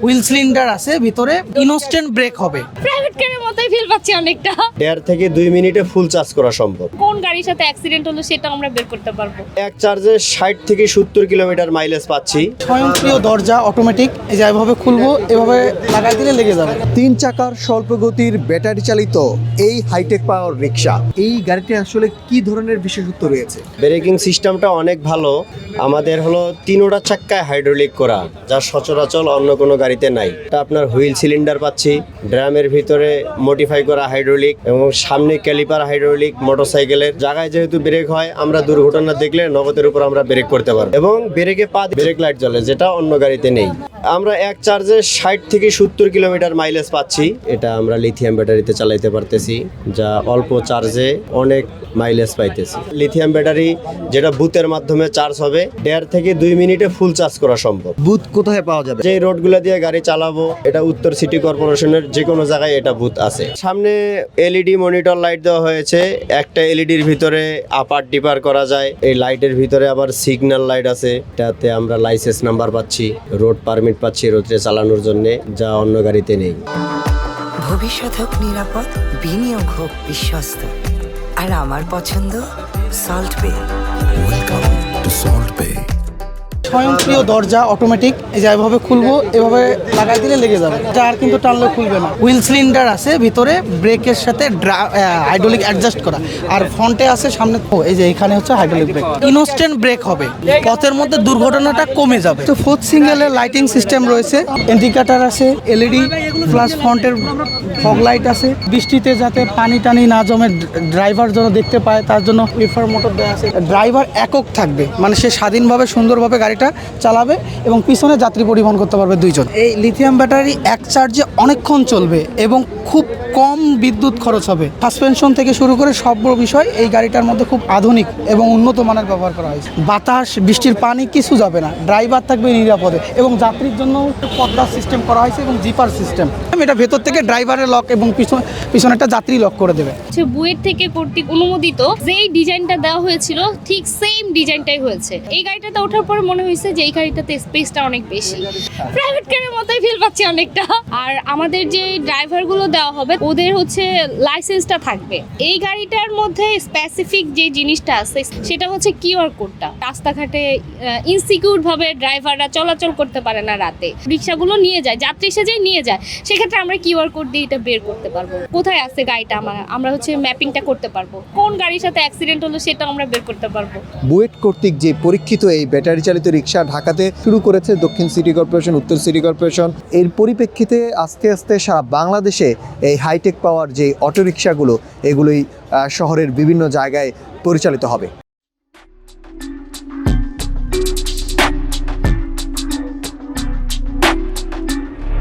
Wheel cylinder আছে ভিতরে, instant break হবে। প্রাইভেট কারের মতোই ফিল পাচ্ছি অনেকটা। 1.5 থেকে 2 মিনিটে ফুল চার্জ করা সম্ভব। কোন গাড়ির সাথে অ্যাক্সিডেন্ট হলো সেটা আমরা বের করতে পারবো। এক চার্জে 60 থেকে 70 কিলোমিটার মাইলেজ পাচ্ছি। স্বয়ংক্রিয় দরজা অটোমেটিক, এই যে এভাবে খুলবো, এভাবে লাগাই দিলে লেগে যাবে। 3 চাকার স্বল্প গতির ব্যাটারি চালিত এই হাইটেক পাওয়ার রিক্সা, এই গাড়িটি আসলে কি ধরনের বিশেষত্ব রয়েছে? ব্রেকিং সিস্টেমটা অনেক ভালো। আমাদের হলো 3টা চাক্কায় হাইড্রোলিক করা, যা সচরাচর অন্য কোনো গাড়িতে নাই। এটা আপনার হুইল সিলিন্ডার পাচ্ছি, ড্রামের ভিতরে মডিফাই করা হাইড্রোলিক এবং সামনে ক্যালিপার হাইড্রোলিক। মোটরসাইকেলের জায়গায় যেহেতু ব্রেক হয়, আমরা দুর্ঘটনা দেখলে নগদের উপর আমরা ব্রেক করতে পারবো এবং ব্রেকে ব্রেক লাইট জ্বলে, যেটা অন্য গাড়িতে নেই। আমরা এক চার্জে 60 থেকে 70 কিলোমিটার মাইলেজ পাচ্ছি। এটা আমরা লিথিয়াম ব্যাটারিতে চালাইতে পারতেছি, যা অল্প চার্জে অনেক মাইলেজ পাইতেছি। লিথিয়াম ব্যাটারি যেটা বুথের মাধ্যমে চার্জ হবে, 1.5 থেকে 2 মিনিটে ফুল চার্জ করা সম্ভব। বুথ কোথায় পাওয়া যাবে? যে রোডগুলো দিয়ে গাড়ি চালাবো, এটা উত্তর সিটি কর্পোরেশনের যে কোনো জায়গায় এটা বুথ আছে। সামনে এলইডি মনিটর লাইট দেওয়া হয়েছে। একটা এলইডির ভিতরে আপার ডিপার করা যায়। এই লাইটের ভিতরে আবার সিগন্যাল লাইট আছে। এটাতে আমরা লাইসেন্স নাম্বার পাচ্ছি, রোড পারমিট পাচ্ছি রোডে চালানোর জন্য, যা অন্য গাড়িতে নেই। ভবিষ্যৎ হোক নিরাপদ, বিনিয়োগ হোক বিশ্বস্ত, আর আমার পছন্দ সল্ট বে। ওয়েলকাম টু সল্ট বে। স্বয়ংক্রিয় দরজা অটোমেটিক, এই যে এভাবে খুলবো, এভাবে লাগাই দিলে লেগে যাবে। এটা আর কিন্তু টানলে খুলবে না। হুইল সিলিন্ডার আছে ভিতরে, ব্রেকের সাথে হাইড্রোলিক অ্যাডজাস্ট করা, আর ফ্রন্টে আছে সামনে। এই যে এখানে হচ্ছে হাইড্রোলিক ব্রেক, ইনস্ট্যান্ট ব্রেক হবে। পথের মধ্যে দুর্ঘটনাটা কমে যাবে। তো 4th সিঙ্গেলের লাইটিং সিস্টেম রয়েছে, ইন্ডিকেটার আছে, এলইডি প্লাস ফ্রন্টের ফগ লাইট আছে। বৃষ্টিতে যাতে পানি টানি না জমে, ড্রাইভার যেন দেখতে পায়, তার জন্য উইফার মোটর দেওয়া আছে। ড্রাইভার একক থাকবে, মানে সে স্বাধীনভাবে সুন্দরভাবে গাড়িটা চালাবে এবং পিছনে যাত্রী পরিবহন করতে পারবে 2 জন। এই লিথিয়াম ব্যাটারি এক চার্জে অনেকক্ষণ চলবে এবং খুব কম বিদ্যুৎ খরচ হবে। সাসপেনশন থেকে শুরু করে সব বিষয় এই গাড়িটার মধ্যে খুব আধুনিক এবং উন্নত মানের ব্যবহার করা হয়েছে। বাতাস, বৃষ্টির পানি কিছু যাবে না, ড্রাইভার থাকবে নিরাপদে এবং যাত্রীর জন্য পর্দার সিস্টেম করা হয়েছে এবং জিপার সিস্টেম। এটা ভেতর থেকে ড্রাইভারের লক এবং পিছনেরটা যাত্রী লক করে দেবে। বুয়েট থেকে কর্তৃক অনুমোদিত যেই ডিজাইনটা দেওয়া হয়েছিল, ঠিক সেম ডিজাইনটাই হয়েছে। এই গাড়িটাতে ওঠার পরে মনে হয়েছে যে এই গাড়িটাতে স্পেসটা অনেক বেশি। প্রাইভেট কারের মতোই ফিল পাচ্ছি অনেকটা। আর আমাদের যে ড্রাইভারগুলো দেওয়া হবে, ওদের হচ্ছে লাইসেন্সটা থাকবে। এই গাড়িটার মধ্যে স্পেসিফিক যে জিনিসটা আছে সেটা হচ্ছে কিউআর কোডটা। রাস্তাঘাটে ইনসিকিউর ভাবে ড্রাইভাররা চলাচল করতে পারে না, রাতে রিক্সাগুলো নিয়ে যায়, যাত্রী সেজে নিয়ে যায়। সেক্ষেত্রে আমরা কিউআর কোড দিয়ে এটা বের করতে পারবো, কোথায় আছে গাড়িটা। আমরা হচ্ছে ম্যাপিংটা করতে পারবো। কোন গাড়ির সাথে অ্যাক্সিডেন্ট হলো সেটা আমরা বের করতে পারবো। বুয়েট কর্তৃক যে পরীক্ষিত এই ব্যাটারি চালিত রিক্সা ঢাকাতে শুরু করেছে দক্ষিণ সিটি কর্পোরেশন, উত্তর সিটি কর্পোরেশন। এর পরিপ্রেক্ষিতে আস্তে আস্তে সারা বাংলাদেশে এই হাইটেক পাওয়ার যে অটোরিকশাগুলো, এগুলোই শহরের বিভিন্ন জায়গায় পরিচালিত হবে।